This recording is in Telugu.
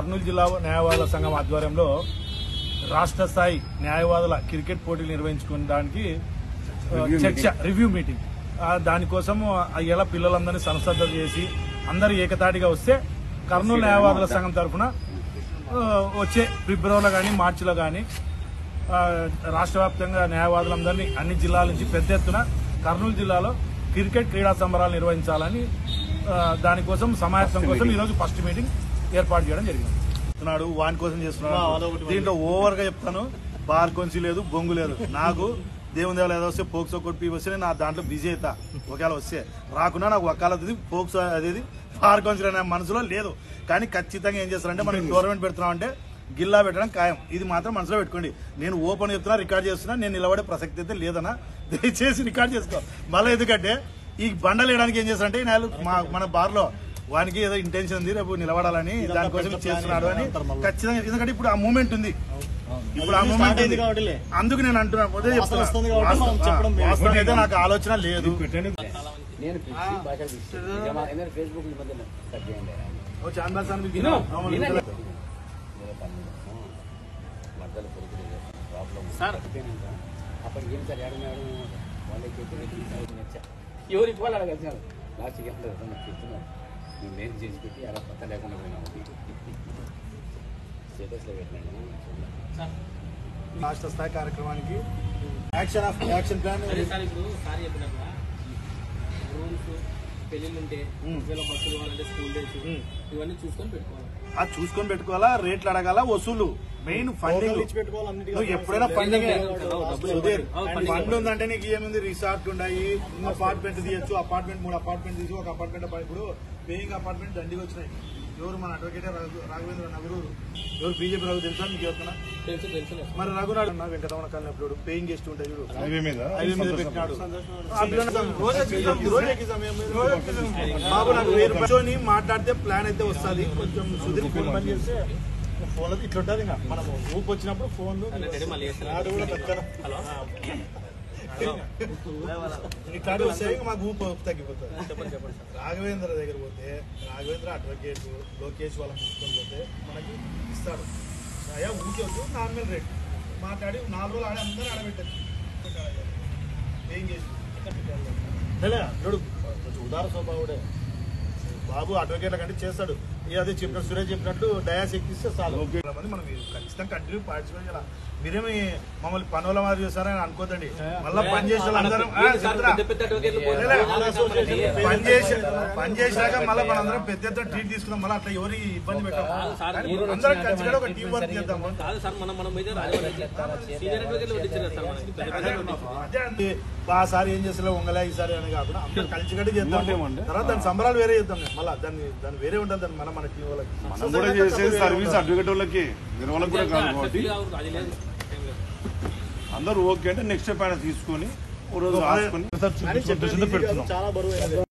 కర్నూలు జిల్లా న్యాయవాదుల సంఘం ఆధ్వర్యంలో రాష్ట్ర స్థాయి న్యాయవాదుల క్రికెట్ పోటీలు నిర్వహించుకోవడానికి రివ్యూ మీటింగ్. దానికోసం ఇలా పిల్లలందరినీ సంసిద్ధత చేసి అందరూ ఏకతాటిగా వస్తే కర్నూలు న్యాయవాదుల సంఘం తరఫున వచ్చే ఫిబ్రవరిలో కానీ మార్చిలో కానీ రాష్ట్ర వ్యాప్తంగా న్యాయవాదులందరినీ అన్ని జిల్లాల నుంచి పెద్ద ఎత్తున కర్నూలు జిల్లాలో క్రికెట్ క్రీడా సంబరాలు నిర్వహించాలని దానికోసం సమావేశం కోసం ఈరోజు ఫస్ట్ మీటింగ్ ఏర్పాటు చేయడం జరిగింది. వాని కోసం చేస్తున్నాడు. దీంట్లో ఓవర్ గా చెప్తాను, బార్ కొంచి లేదు, బొంగు లేదు. నాకు దేవుని దేవాలయం ఏదో వస్తే పోక్సో కొట్టి వస్తే నా దాంట్లో బిజీ అవుతా. ఒకవేళ వస్తే రాకుండా నాకు వకాలది పోక్సో అదేది బార్ కొంచి అనే మనసులో లేదు. కానీ ఖచ్చితంగా ఏం చేస్తారంటే మనం టోర్నమెంట్ పెడుతున్నామంటే గిల్లా పెట్టడం ఖాయం. ఇది మాత్రం మనసులో పెట్టుకోండి. నేను ఓపెన్ చెప్తున్నా, రికార్డ్ చేస్తున్నా. నేను నిలబడే ప్రసక్తి అయితే లేదన్నా, దయచేసి రికార్డ్ చేసుకో. మళ్ళీ ఎందుకంటే ఈ బండలు వేయడానికి ఏం చేస్తారంటే మన బార్లో వానికి ఏదో ఇంటెన్షన్ ఉంది, రేపు నిలబడాలని దానికోసం చేస్తున్నాడు అని ఖచ్చితంగా. ఎందుకంటే ఇప్పుడు ఆ మూమెంట్ ఉంది, ఇప్పుడు ఆ మూమెంట్ ఉంది. అందుకు నేను అంటున్నాను, మొదటి చెప్తున్నా అయితే నాకు ఆలోచన లేదు. ఎవరు ఇవ్వాలి అడగలిసినారు లాస్ట్కి ఎంత చెప్తున్నారు. మేము మేలు చేసి పెట్టి అలా కొత్త లేకుండా పోయినాము. స్టేటస్లో పెట్టినాను. రాష్ట్ర స్థాయి కార్యక్రమానికి యాక్షన్ ప్లాన్. ఇప్పుడు సార్ చెప్పినట్లా రూమ్స్ పెళ్లిళ్ళు ఉంటే బస్సులు కావాలంటే స్కూల్ డేస్ ఇవన్నీ చూసుకొని పెట్టుకోవాలి. అది చూసుకొని పెట్టుకోవాలా, రేట్లు అడగాల, వసూలు మెయిన్ ఫండింగ్ పెట్టుకోవాలి. ఎప్పుడైనా ఫండింగ్ ఫండ్ ఉందంటే నీకు ఏముంది, రిసార్ట్ ఉన్నాయి, అపార్ట్మెంట్ తీయచ్చు. అపార్ట్మెంట్ 3 అపార్ట్మెంట్ తీసి ఒక అపార్ట్మెంట్ ఇప్పుడు పేయింగ్ అపార్ట్మెంట్ దండిగా వచ్చినాయి. ఎవరు మన అడ్వకేట్ రాఘవేంద్ర నగరు, ఎవరు బీజేపీ రఘు తెలుసా మీకు? ఎవరున్నా మరి రఘునాడు వెంకటరమణ కాలనీ అప్పుడు పేయింగ్ గెస్ట్ ఉంటాయి చూడు, హైవే మీద పెట్టినాడు. బాబు నాకు కూర్చొని మాట్లాడితే ప్లాన్ అయితే వస్తుంది. కొంచెం సుధీర్ ఫోన్ పని చేస్తే ఫోన్ ఇట్లా ఉంటుంది. ఇంకా మనం ఊపు వచ్చినప్పుడు ఫోన్ ఇట్లాంటి వస్తే మాకు ఊపు తగ్గిపోతుంది. చెప్పండి. రాఘవేంద్ర దగ్గర పోతే రాఘవేంద్ర అడ్వకేట్ లోకేష్ వాళ్ళని తీసుకొని పోతే మనకి ఇస్తాడు. అయ్యా ఊకే వద్దు, నార్మల్ రేట్ మాట్లాడి 4 రోజులు అందరూ ఆడబెట్టచ్చు. ఏం చేసి చూడు, కొంచెం ఉదార స్వభావుడే బాబు. అడ్వకేట్ల కంటే చేస్తాడు. అదే చెప్పినట్టు సురేష్ చెప్పినట్టు డయాస్ ఎక్కిస్తే చాలు. మనం ఖచ్చితంగా కంటిన్యూ పార్టిసిపేట్ చేయాలి. మీరేమి మమ్మల్ని పనుల మారి చేస్తారని అనుకోదండి. మళ్ళీ పని చేసే అందరం పని చేసినాక మళ్ళీ మనందరం పెద్ద ఎత్తున ట్రీట్ తీసుకున్నాం. మళ్ళీ అట్లా ఎవరి ఇబ్బంది పెట్టాము. అందరం కలిసి ఒక టీం వర్క్ చేద్దాము. అదే సారి ఏం చేస్తా ఉంగలే ఈసారి అని కాకుండా అందరం కలిసి కట్టి చేద్దాం. తర్వాత దాని సంబరాలు వేరే చేద్దాం. మళ్ళీ దాన్ని వేరే ఉంటుంది. దాన్ని మన టీం వాళ్ళకి మనం కూడా చేసేది సర్వీస్ అడ్వకేట్ వాళ్ళకి నిర్వహణ కూడా కాదు కాబట్టి అందరూ ఓకే అంటే నెక్స్ట్ స్టెప్ ఆయన తీసుకొని ఓ రోజు రాసుకొని పెడుతున్నాం. చాలా బరువు.